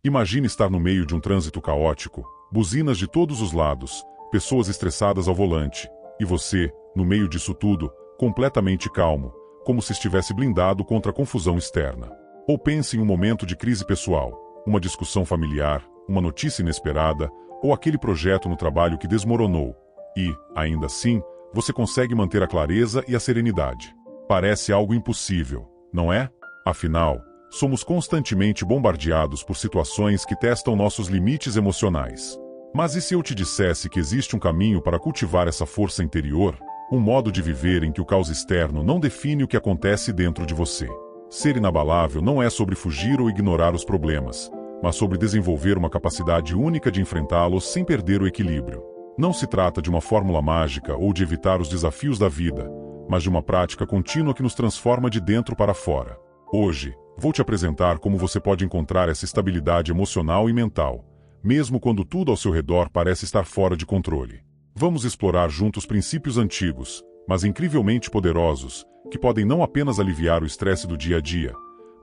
Imagine estar no meio de um trânsito caótico, buzinas de todos os lados, pessoas estressadas ao volante, e você, no meio disso tudo, completamente calmo, como se estivesse blindado contra a confusão externa. Ou pense em um momento de crise pessoal, uma discussão familiar, uma notícia inesperada, ou aquele projeto no trabalho que desmoronou, e, ainda assim, você consegue manter a clareza e a serenidade. Parece algo impossível, não é? Afinal, somos constantemente bombardeados por situações que testam nossos limites emocionais. Mas e se eu te dissesse que existe um caminho para cultivar essa força interior? Um modo de viver em que o caos externo não define o que acontece dentro de você. Ser inabalável não é sobre fugir ou ignorar os problemas, mas sobre desenvolver uma capacidade única de enfrentá-los sem perder o equilíbrio. Não se trata de uma fórmula mágica ou de evitar os desafios da vida, mas de uma prática contínua que nos transforma de dentro para fora. Hoje, vou te apresentar como você pode encontrar essa estabilidade emocional e mental, mesmo quando tudo ao seu redor parece estar fora de controle. Vamos explorar juntos princípios antigos, mas incrivelmente poderosos, que podem não apenas aliviar o estresse do dia a dia,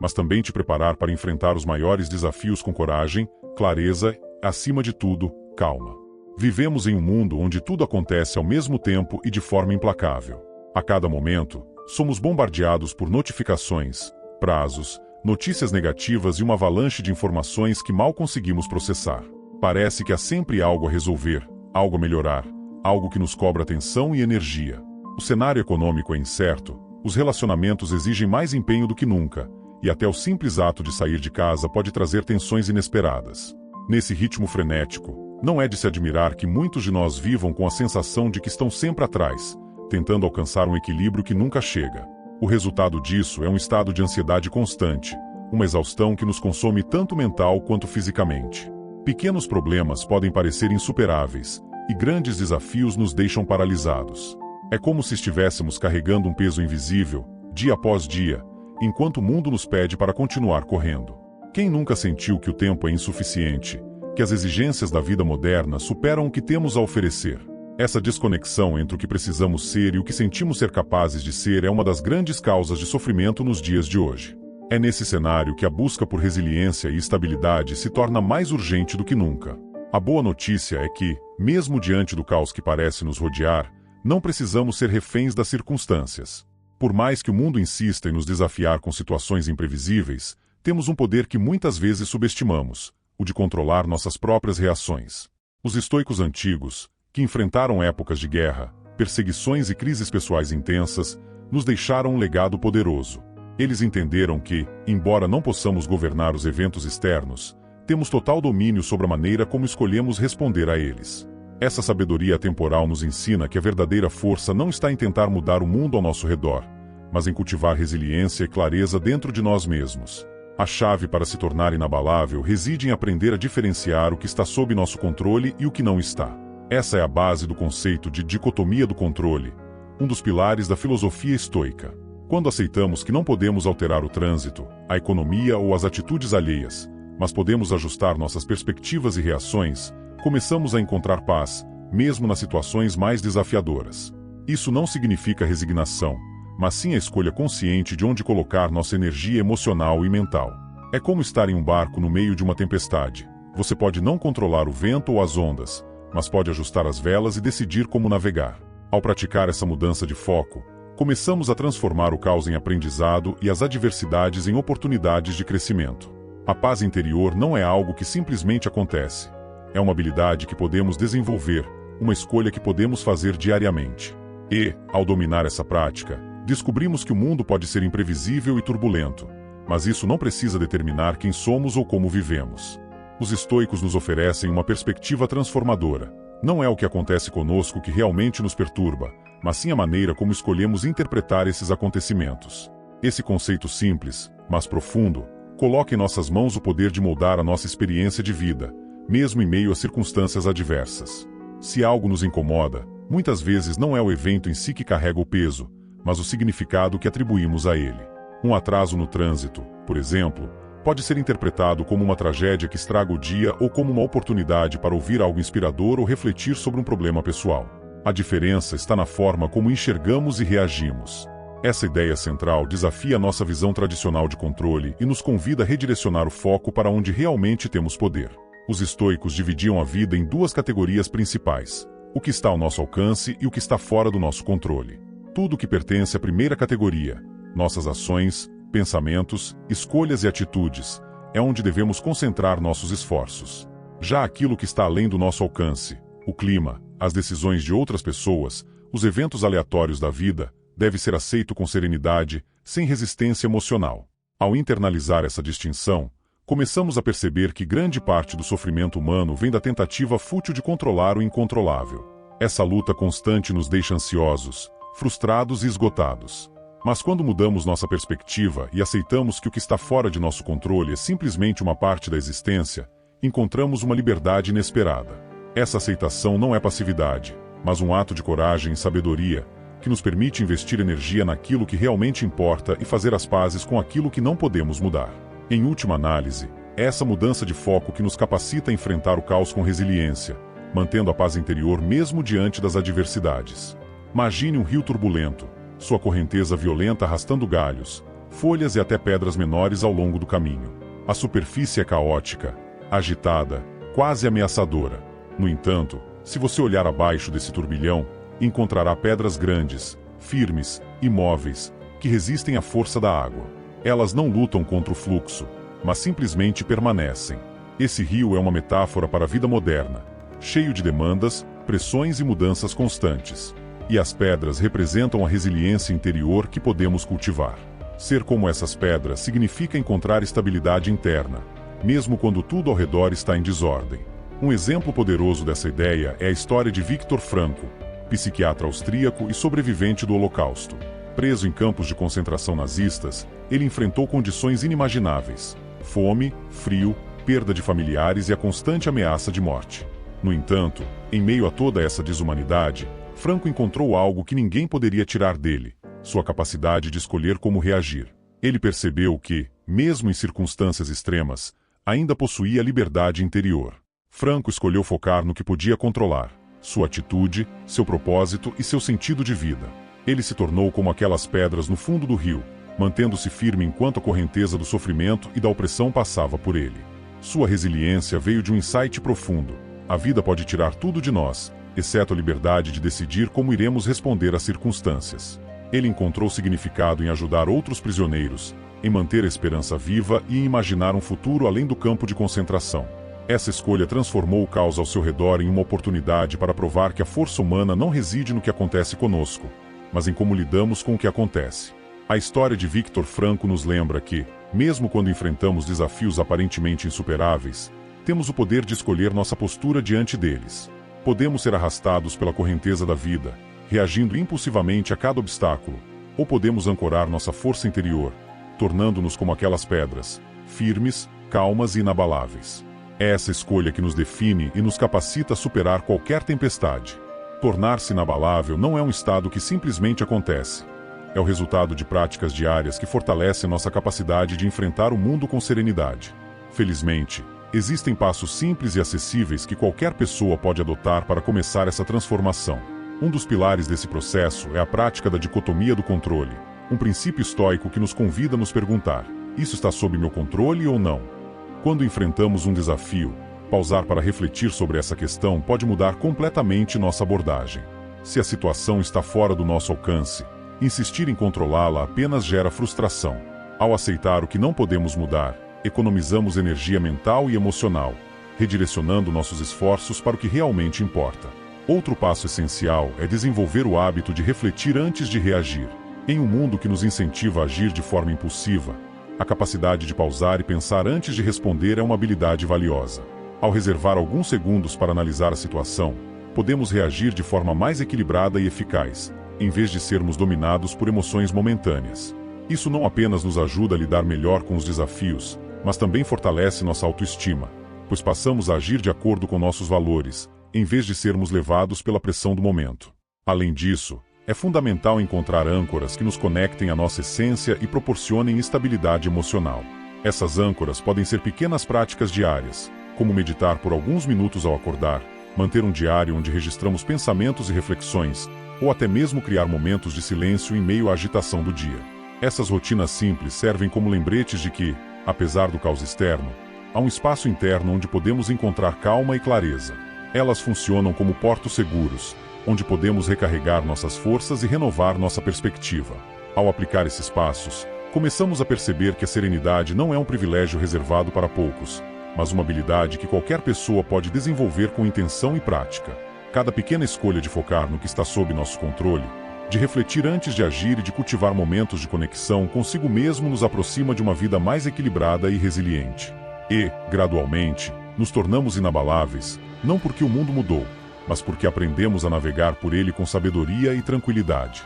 mas também te preparar para enfrentar os maiores desafios com coragem, clareza e, acima de tudo, calma. Vivemos em um mundo onde tudo acontece ao mesmo tempo e de forma implacável. A cada momento, somos bombardeados por notificações, prazos, notícias negativas e uma avalanche de informações que mal conseguimos processar. Parece que há sempre algo a resolver, algo a melhorar, algo que nos cobra atenção e energia. O cenário econômico é incerto, os relacionamentos exigem mais empenho do que nunca, e até o simples ato de sair de casa pode trazer tensões inesperadas. Nesse ritmo frenético, não é de se admirar que muitos de nós vivam com a sensação de que estão sempre atrás, tentando alcançar um equilíbrio que nunca chega. O resultado disso é um estado de ansiedade constante, uma exaustão que nos consome tanto mental quanto fisicamente. Pequenos problemas podem parecer insuperáveis, e grandes desafios nos deixam paralisados. É como se estivéssemos carregando um peso invisível, dia após dia, enquanto o mundo nos pede para continuar correndo. Quem nunca sentiu que o tempo é insuficiente, que as exigências da vida moderna superam o que temos a oferecer? Essa desconexão entre o que precisamos ser e o que sentimos ser capazes de ser é uma das grandes causas de sofrimento nos dias de hoje. É nesse cenário que a busca por resiliência e estabilidade se torna mais urgente do que nunca. A boa notícia é que, mesmo diante do caos que parece nos rodear, não precisamos ser reféns das circunstâncias. Por mais que o mundo insista em nos desafiar com situações imprevisíveis, temos um poder que muitas vezes subestimamos, o de controlar nossas próprias reações. Os estoicos antigos, que enfrentaram épocas de guerra, perseguições e crises pessoais intensas, nos deixaram um legado poderoso. Eles entenderam que, embora não possamos governar os eventos externos, temos total domínio sobre a maneira como escolhemos responder a eles. Essa sabedoria temporal nos ensina que a verdadeira força não está em tentar mudar o mundo ao nosso redor, mas em cultivar resiliência e clareza dentro de nós mesmos. A chave para se tornar inabalável reside em aprender a diferenciar o que está sob nosso controle e o que não está. Essa é a base do conceito de dicotomia do controle, um dos pilares da filosofia estoica. Quando aceitamos que não podemos alterar o trânsito, a economia ou as atitudes alheias, mas podemos ajustar nossas perspectivas e reações, começamos a encontrar paz, mesmo nas situações mais desafiadoras. Isso não significa resignação, mas sim a escolha consciente de onde colocar nossa energia emocional e mental. É como estar em um barco no meio de uma tempestade. Você pode não controlar o vento ou as ondas, mas pode ajustar as velas e decidir como navegar. Ao praticar essa mudança de foco, começamos a transformar o caos em aprendizado e as adversidades em oportunidades de crescimento. A paz interior não é algo que simplesmente acontece. É uma habilidade que podemos desenvolver, uma escolha que podemos fazer diariamente. E, ao dominar essa prática, descobrimos que o mundo pode ser imprevisível e turbulento, mas isso não precisa determinar quem somos ou como vivemos. Os estoicos nos oferecem uma perspectiva transformadora. Não é o que acontece conosco que realmente nos perturba, mas sim a maneira como escolhemos interpretar esses acontecimentos. Esse conceito simples, mas profundo, coloca em nossas mãos o poder de moldar a nossa experiência de vida, mesmo em meio a circunstâncias adversas. Se algo nos incomoda, muitas vezes não é o evento em si que carrega o peso, mas o significado que atribuímos a ele. Um atraso no trânsito, por exemplo, pode ser interpretado como uma tragédia que estraga o dia ou como uma oportunidade para ouvir algo inspirador ou refletir sobre um problema pessoal. A diferença está na forma como enxergamos e reagimos. Essa ideia central desafia a nossa visão tradicional de controle e nos convida a redirecionar o foco para onde realmente temos poder. Os estoicos dividiam a vida em duas categorias principais: o que está ao nosso alcance e o que está fora do nosso controle. Tudo que pertence à primeira categoria, nossas ações, pensamentos, escolhas e atitudes, é onde devemos concentrar nossos esforços. Já aquilo que está além do nosso alcance, o clima, as decisões de outras pessoas, os eventos aleatórios da vida, deve ser aceito com serenidade, sem resistência emocional. Ao internalizar essa distinção, começamos a perceber que grande parte do sofrimento humano vem da tentativa fútil de controlar o incontrolável. Essa luta constante nos deixa ansiosos, frustrados e esgotados. Mas quando mudamos nossa perspectiva e aceitamos que o que está fora de nosso controle é simplesmente uma parte da existência, encontramos uma liberdade inesperada. Essa aceitação não é passividade, mas um ato de coragem e sabedoria, que nos permite investir energia naquilo que realmente importa e fazer as pazes com aquilo que não podemos mudar. Em última análise, é essa mudança de foco que nos capacita a enfrentar o caos com resiliência, mantendo a paz interior mesmo diante das adversidades. Imagine um rio turbulento, sua correnteza violenta arrastando galhos, folhas e até pedras menores ao longo do caminho. A superfície é caótica, agitada, quase ameaçadora. No entanto, se você olhar abaixo desse turbilhão, encontrará pedras grandes, firmes, imóveis, que resistem à força da água. Elas não lutam contra o fluxo, mas simplesmente permanecem. Esse rio é uma metáfora para a vida moderna, cheio de demandas, pressões e mudanças constantes. E as pedras representam a resiliência interior que podemos cultivar. Ser como essas pedras significa encontrar estabilidade interna, mesmo quando tudo ao redor está em desordem. Um exemplo poderoso dessa ideia é a história de Viktor Frankl, psiquiatra austríaco e sobrevivente do Holocausto. Preso em campos de concentração nazistas, ele enfrentou condições inimagináveis: fome, frio, perda de familiares e a constante ameaça de morte. No entanto, em meio a toda essa desumanidade, Frankl encontrou algo que ninguém poderia tirar dele: sua capacidade de escolher como reagir. Ele percebeu que, mesmo em circunstâncias extremas, ainda possuía liberdade interior. Frankl escolheu focar no que podia controlar: sua atitude, seu propósito e seu sentido de vida. Ele se tornou como aquelas pedras no fundo do rio, mantendo-se firme enquanto a correnteza do sofrimento e da opressão passava por ele. Sua resiliência veio de um insight profundo: a vida pode tirar tudo de nós, exceto a liberdade de decidir como iremos responder às circunstâncias. Ele encontrou significado em ajudar outros prisioneiros, em manter a esperança viva e em imaginar um futuro além do campo de concentração. Essa escolha transformou o caos ao seu redor em uma oportunidade para provar que a força humana não reside no que acontece conosco, mas em como lidamos com o que acontece. A história de Viktor Frankl nos lembra que, mesmo quando enfrentamos desafios aparentemente insuperáveis, temos o poder de escolher nossa postura diante deles. Podemos ser arrastados pela correnteza da vida, reagindo impulsivamente a cada obstáculo, ou podemos ancorar nossa força interior, tornando-nos como aquelas pedras, firmes, calmas e inabaláveis. É essa escolha que nos define e nos capacita a superar qualquer tempestade. Tornar-se inabalável não é um estado que simplesmente acontece. É o resultado de práticas diárias que fortalecem nossa capacidade de enfrentar o mundo com serenidade. Felizmente, existem passos simples e acessíveis que qualquer pessoa pode adotar para começar essa transformação. Um dos pilares desse processo é a prática da dicotomia do controle, um princípio estoico que nos convida a nos perguntar: isso está sob meu controle ou não? Quando enfrentamos um desafio, pausar para refletir sobre essa questão pode mudar completamente nossa abordagem. Se a situação está fora do nosso alcance, insistir em controlá-la apenas gera frustração. Ao aceitar o que não podemos mudar, economizamos energia mental e emocional, redirecionando nossos esforços para o que realmente importa. Outro passo essencial é desenvolver o hábito de refletir antes de reagir. Em um mundo que nos incentiva a agir de forma impulsiva, a capacidade de pausar e pensar antes de responder é uma habilidade valiosa. Ao reservar alguns segundos para analisar a situação, podemos reagir de forma mais equilibrada e eficaz, em vez de sermos dominados por emoções momentâneas. Isso não apenas nos ajuda a lidar melhor com os desafios, mas também fortalece nossa autoestima, pois passamos a agir de acordo com nossos valores, em vez de sermos levados pela pressão do momento. Além disso, é fundamental encontrar âncoras que nos conectem à nossa essência e proporcionem estabilidade emocional. Essas âncoras podem ser pequenas práticas diárias, como meditar por alguns minutos ao acordar, manter um diário onde registramos pensamentos e reflexões, ou até mesmo criar momentos de silêncio em meio à agitação do dia. Essas rotinas simples servem como lembretes de que, apesar do caos externo, há um espaço interno onde podemos encontrar calma e clareza. Elas funcionam como portos seguros, onde podemos recarregar nossas forças e renovar nossa perspectiva. Ao aplicar esses passos, começamos a perceber que a serenidade não é um privilégio reservado para poucos, mas uma habilidade que qualquer pessoa pode desenvolver com intenção e prática. Cada pequena escolha de focar no que está sob nosso controle, de refletir antes de agir e de cultivar momentos de conexão consigo mesmo nos aproxima de uma vida mais equilibrada e resiliente. E, gradualmente, nos tornamos inabaláveis, não porque o mundo mudou, mas porque aprendemos a navegar por ele com sabedoria e tranquilidade.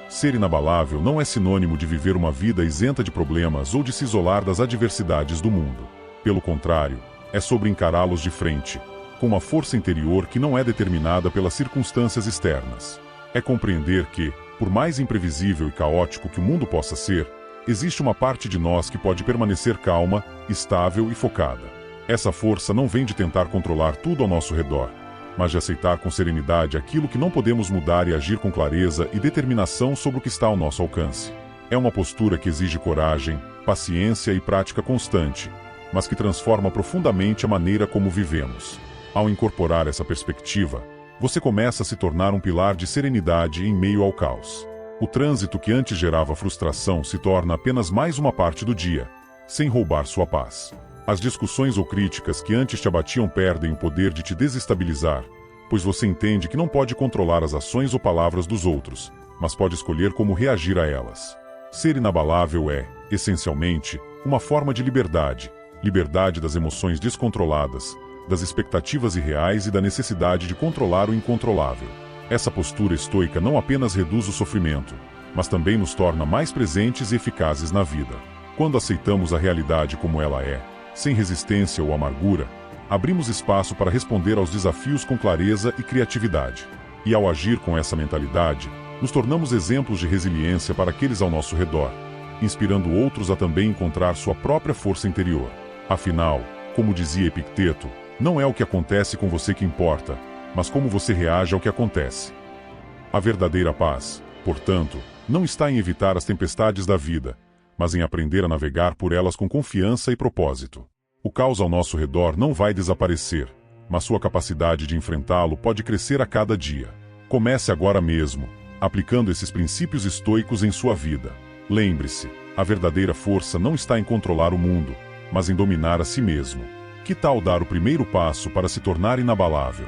Ser inabalável não é sinônimo de viver uma vida isenta de problemas ou de se isolar das adversidades do mundo. Pelo contrário, é sobre encará-los de frente, com uma força interior que não é determinada pelas circunstâncias externas. É compreender que, por mais imprevisível e caótico que o mundo possa ser, existe uma parte de nós que pode permanecer calma, estável e focada. Essa força não vem de tentar controlar tudo ao nosso redor, mas de aceitar com serenidade aquilo que não podemos mudar e agir com clareza e determinação sobre o que está ao nosso alcance. É uma postura que exige coragem, paciência e prática constante, mas que transforma profundamente a maneira como vivemos. Ao incorporar essa perspectiva, você começa a se tornar um pilar de serenidade em meio ao caos. O trânsito que antes gerava frustração se torna apenas mais uma parte do dia, sem roubar sua paz. As discussões ou críticas que antes te abatiam perdem o poder de te desestabilizar, pois você entende que não pode controlar as ações ou palavras dos outros, mas pode escolher como reagir a elas. Ser inabalável é, essencialmente, uma forma de liberdade, liberdade das emoções descontroladas, das expectativas irreais e da necessidade de controlar o incontrolável. Essa postura estoica não apenas reduz o sofrimento, mas também nos torna mais presentes e eficazes na vida. Quando aceitamos a realidade como ela é, sem resistência ou amargura, abrimos espaço para responder aos desafios com clareza e criatividade. E ao agir com essa mentalidade, nos tornamos exemplos de resiliência para aqueles ao nosso redor, inspirando outros a também encontrar sua própria força interior. Afinal, como dizia Epicteto, não é o que acontece com você que importa, mas como você reage ao que acontece. A verdadeira paz, portanto, não está em evitar as tempestades da vida, mas em aprender a navegar por elas com confiança e propósito. O caos ao nosso redor não vai desaparecer, mas sua capacidade de enfrentá-lo pode crescer a cada dia. Comece agora mesmo, aplicando esses princípios estoicos em sua vida. Lembre-se, a verdadeira força não está em controlar o mundo, mas em dominar a si mesmo. Que tal dar o primeiro passo para se tornar inabalável?